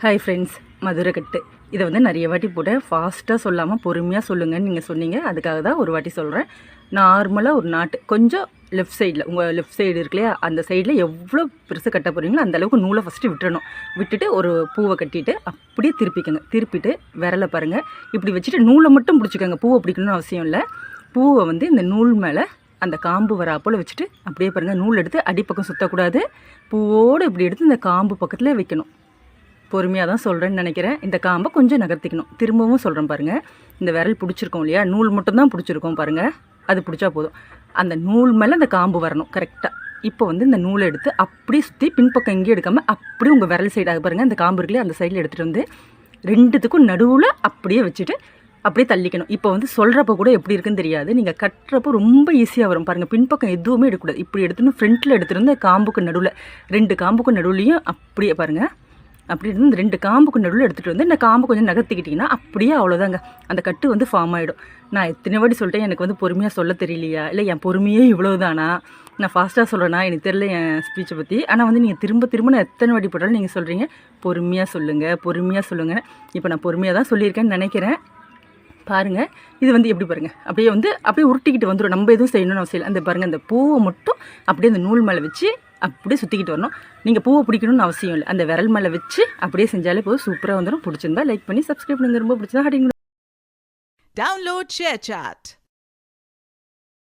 Hi friends, மதுரைக்கட்டு இதை வந்து நிறைய வாட்டி போட்டேன். ஃபாஸ்ட்டாக சொல்லாமல் பொறுமையாக சொல்லுங்கன்னு நீங்கள் சொன்னீங்க. அதுக்காக தான் ஒரு வாட்டி சொல்கிறேன். நார்மலாக ஒரு நாட்டு கொஞ்சம் லெஃப்ட் சைடில், உங்கள் லெஃப்ட் சைடு இருக்கு இல்லையா, அந்த சைடில் எவ்வளோ பெருசு கட்ட போகிறீங்களோ அந்தளவுக்கு நூலை ஃபஸ்ட்டு விட்டுறணும். விட்டுட்டு ஒரு பூவை கட்டிட்டு அப்படியே திருப்பிக்கோங்க. திருப்பிட்டு விரலை பாருங்கள், இப்படி வச்சுட்டு நூலை மட்டும் பிடிச்சிக்கோங்க. பூவை பிடிக்கணும்னு அவசியம் இல்லை. பூவை வந்து இந்த நூல் மேலே அந்த காம்பு வராப்போல் வச்சுட்டு அப்படியே பாருங்கள். நூல் எடுத்து அடிப்பக்கம் சுற்றக்கூடாது. பூவோடு இப்படி எடுத்து இந்த காம்பு பக்கத்தில் வைக்கணும். பொறுமையாக தான் சொல்கிறேன்னு நினைக்கிறேன். இந்த காம்பை கொஞ்சம் நகர்த்திக்கணும். திரும்பவும் சொல்கிறேன் பாருங்கள். இந்த விரல் பிடிச்சிருக்கோம் இல்லையா, நூல் மட்டும்தான் பிடிச்சிருக்கோம் பாருங்கள். அது பிடிச்சா போதும். அந்த நூல் மேலே அந்த காம்பு வரணும் கரெக்டாக. இப்போ வந்து இந்த நூலை எடுத்து அப்படியே சுற்றி பின்பக்கம் எங்கேயும் எடுக்காமல் அப்படியே உங்கள் விரல் சைடாக பாருங்கள், அந்த காம்பு இருக்குல்லையே அந்த சைடில் எடுத்துகிட்டு வந்து ரெண்டுத்துக்கும் நடுவில் அப்படியே வச்சுட்டு அப்படியே தள்ளிக்கணும். இப்போ வந்து சொல்கிறப்ப கூட எப்படி இருக்குன்னு தெரியாது. நீங்கள் கட்டுறப்போ ரொம்ப ஈஸியாக வரும் பாருங்கள். பின்பக்கம் எதுவுமே எடுக்கக்கூடாது. இப்படி எடுத்துன்னு ஃப்ரண்ட்டில் எடுத்துகிட்டு காம்புக்கு நடுவில், ரெண்டு காம்புக்கு நடுவுலையும் அப்படியே பாருங்கள். அப்படி இருந்து இந்த ரெண்டு காம்புக்கு நடுவில் எடுத்துகிட்டு வந்து இந்த காம்பு கொஞ்சம் நகர்த்திக்கிட்டிங்கன்னா அப்படியே அவ்வளோதாங்க, அந்த கட்டு வந்து ஃபார்ம் ஆகிடும். நான் எத்தனை வாட்டி சொல்லிட்டேன், எனக்கு வந்து பொறுமையாக சொல்ல தெரியலையா, இல்லை என் பொறுமையே இவ்வளோ தானா, நான் ஃபாஸ்ட்டாக சொல்கிறேன்னா எனக்கு தெரியல என் ஸ்பீச்சை பற்றி. ஆனால் வந்து நீங்கள் திரும்ப திரும்ப நான் எத்தனை வாட்டி போட்டாலும் நீங்கள் சொல்கிறீங்க பொறுமையாக சொல்லுங்கள் பொறுமையாக சொல்லுங்கள். இப்போ நான் பொறுமையாக தான் சொல்லியிருக்கேன்னு நினைக்கிறேன். பாருங்கள், இது வந்து எப்படி பாருங்கள், அப்படியே உருட்டிக்கிட்டு வந்துடும். நம்ம எதுவும் செய்யணும்னு அவசியம் இல்லை. அந்த பாருங்கள், அந்த பூவை மட்டும் அப்படியே அந்த நூல் மேலே வச்சு அப்படியே சுற்றிக்கிட்டு வரணும். நீங்கள் பூவை பிடிக்கணும்னு அவசியம் இல்லை. அந்த விரல் மேலே வச்சு அப்படியே செஞ்சாலே போதும், சூப்பராக வந்துடும். பிடிச்சிருந்தா லைக் பண்ணி சப்ஸ்கிரைப் பண்ணுங்க. ரொம்ப பிடிச்சதா ஹார்டிங். Download ShareChat.